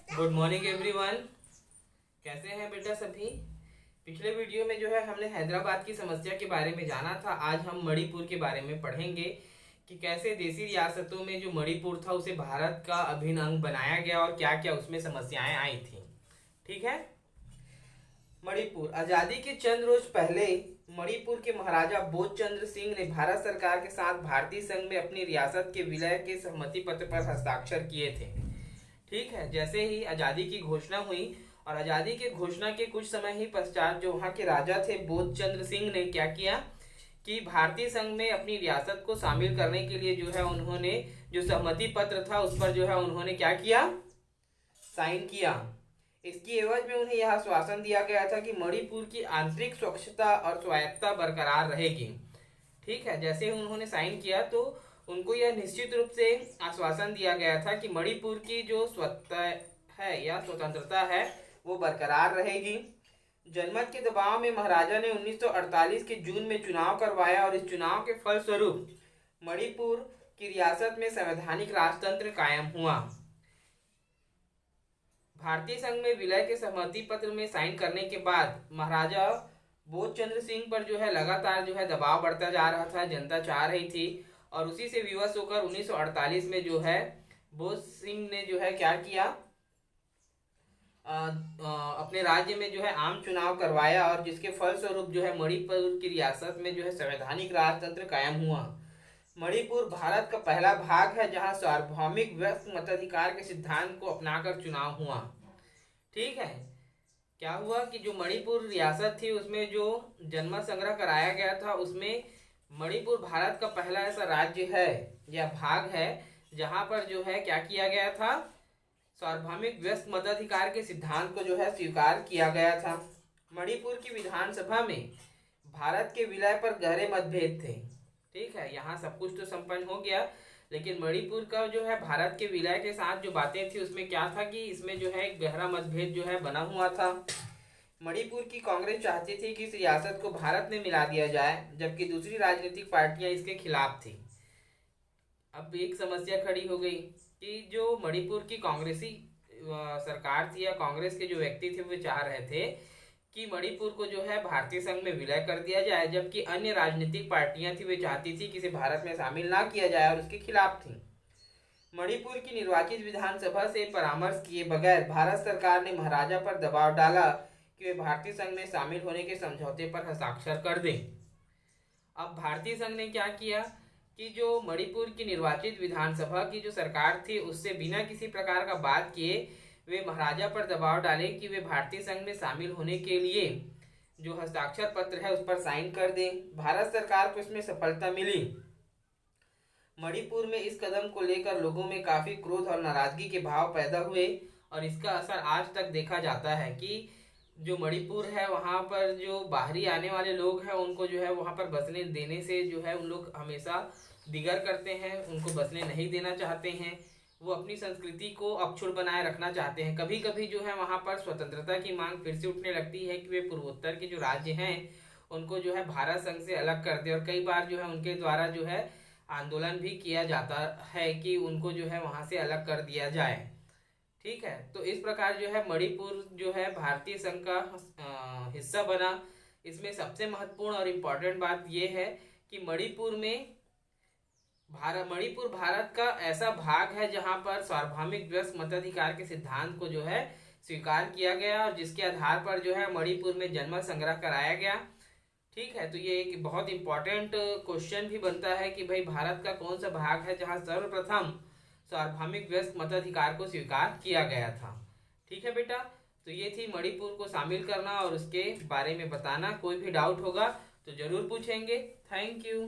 Good morning everyone. कैसे हैं बेटा सभी। पिछले वीडियो में जो है हमने हैदराबाद की समस्या के बारे में जाना था। आज हम मणिपुर के बारे में पढ़ेंगे कि कैसे देसी रियासतों में जो मणिपुर था उसे भारत का अभिन्न अंग बनाया गया और क्या क्या उसमें समस्याएं आई थी। ठीक है। मणिपुर आजादी के चंद रोज पहले मणिपुर के महाराजा बोधचंद्र सिंह ने भारत सरकार के साथ भारतीय संघ में अपनी रियासत के विलय के सहमति पत्र पर हस्ताक्षर किए थे। ठीक है। जैसे ही आजादी की घोषणा हुई और आजादी के घोषणा के कुछ समय ही पश्चात जो वहाँ के राजा थे बोधचंद्र सिंह ने क्या किया कि भारतीय संघ में अपनी रियासत को शामिल करने के लिए जो है उन्होंने जो सहमति पत्र था उस पर जो है उन्होंने क्या किया, साइन किया। इसकी एवज में उन्हें यह आश्वासन दिया गया था कि मणिपुर की आंतरिक स्वच्छता और स्वायत्तता बरकरार रहेगी। ठीक है। जैसे ही उन्होंने साइन किया तो उनको यह निश्चित रूप से आश्वासन दिया गया था कि मणिपुर की जो स्वतंत्रता है या स्वतंत्रता है वो बरकरार रहेगी। जनमत के दबाव में महाराजा ने 1948 के जून में चुनाव करवाया और इस चुनाव के फलस्वरूप मणिपुर की रियासत में संवैधानिक राजतंत्र कायम हुआ। भारतीय संघ में विलय के सहमति पत्र में साइन करने के बाद महाराजा बोधचंद्र सिंह पर जो है लगातार जो है दबाव बढ़ता जा रहा था, जनता चाह रही थी और उसी से विवश होकर 1948 में जो है बोध सिंह ने जो है क्या किया, अपने राज्य में जो है आम चुनाव करवाया और जिसके फलस्वरूप जो है मणिपुर की रियासत में जो है संवैधानिक राजतंत्र कायम हुआ। मणिपुर भारत का पहला भाग है जहां सार्वभौमिक व्यस्क मताधिकार के सिद्धांत को अपनाकर चुनाव हुआ। ठीक है। क्या हुआ कि जो मणिपुर रियासत थी उसमें जो जनमत संग्रह कराया गया था उसमें मणिपुर भारत का पहला ऐसा राज्य है या भाग है जहां पर जो है क्या किया गया था, सार्वभौमिक व्यस्क मताधिकार के सिद्धांत को जो है स्वीकार किया गया था। मणिपुर की विधानसभा में भारत के विलय पर गहरे मतभेद थे। ठीक है। यहाँ सब कुछ तो संपन्न हो गया लेकिन मणिपुर का जो है भारत के विलय के साथ जो बातें थी उसमें क्या था कि इसमें जो है एक गहरा मतभेद जो है बना हुआ था। मणिपुर की कांग्रेस चाहती थी कि इस रियासत को भारत में मिला दिया जाए जबकि दूसरी राजनीतिक पार्टियां इसके खिलाफ थी। अब एक समस्या खड़ी हो गई कि जो मणिपुर की कांग्रेसी सरकार थी या कांग्रेस के जो व्यक्ति थे वो चाह रहे थे कि मणिपुर को जो है भारतीय संघ में विलय कर दिया जाए जबकि अन्य राजनीतिक पार्टियां थी वे चाहती थी कि इसे भारत में शामिल ना किया जाए और उसके खिलाफ थी। मणिपुर की निर्वाचित विधानसभा से परामर्श किए बगैर भारत सरकार ने महाराजा पर दबाव डाला कि वे भारतीय संघ में शामिल होने के समझौते पर हस्ताक्षर कर दें। अब भारतीय संघ ने क्या किया कि जो मणिपुर की निर्वाचित विधानसभा की जो सरकार थी उससे बिना किसी प्रकार का बात किए वे महाराजा पर दबाव डाले कि वे भारतीय संघ में शामिल होने के लिए जो हस्ताक्षर पत्र है उस पर साइन कर दें। भारत सरकार को इसमें सफलता मिली। मणिपुर में इस कदम को लेकर लोगों में काफी क्रोध और नाराजगी के भाव पैदा हुए और इसका असर आज तक देखा जाता है कि जो मणिपुर है वहाँ पर जो बाहरी आने वाले लोग हैं उनको जो है वहाँ पर बसने देने से जो है उन लोग हमेशा दिगर करते हैं, उनको बसने नहीं देना चाहते हैं। वो अपनी संस्कृति को अक्षुण्ण बनाए रखना चाहते हैं। कभी कभी जो है वहाँ पर स्वतंत्रता की मांग फिर से उठने लगती है कि वे पूर्वोत्तर के जो राज्य हैं उनको जो है भारत संघ से अलग कर दे और कई बार जो है उनके द्वारा जो है आंदोलन भी किया जाता है कि उनको जो है वहाँ से अलग कर दिया जाए। ठीक है। तो इस प्रकार जो है मणिपुर जो है भारतीय संघ का हिस्सा बना। इसमें सबसे महत्वपूर्ण और इम्पोर्टेंट बात यह है कि मणिपुर भारत का ऐसा भाग है जहां पर सार्वभौमिक व्यस्क मताधिकार के सिद्धांत को जो है स्वीकार किया गया और जिसके आधार पर जो है मणिपुर में जनमत संग्रह कराया गया। ठीक है। तो ये एक बहुत इंपॉर्टेंट क्वेश्चन भी बनता है कि भाई भारत का कौन सा भाग है जहां सर्वप्रथम सार्वभौमिक व्यस्क मताधिकार को स्वीकार किया गया था। ठीक है बेटा। तो ये थी मणिपुर को शामिल करना और उसके बारे में बताना। कोई भी डाउट होगा तो जरूर पूछेंगे। Thank you.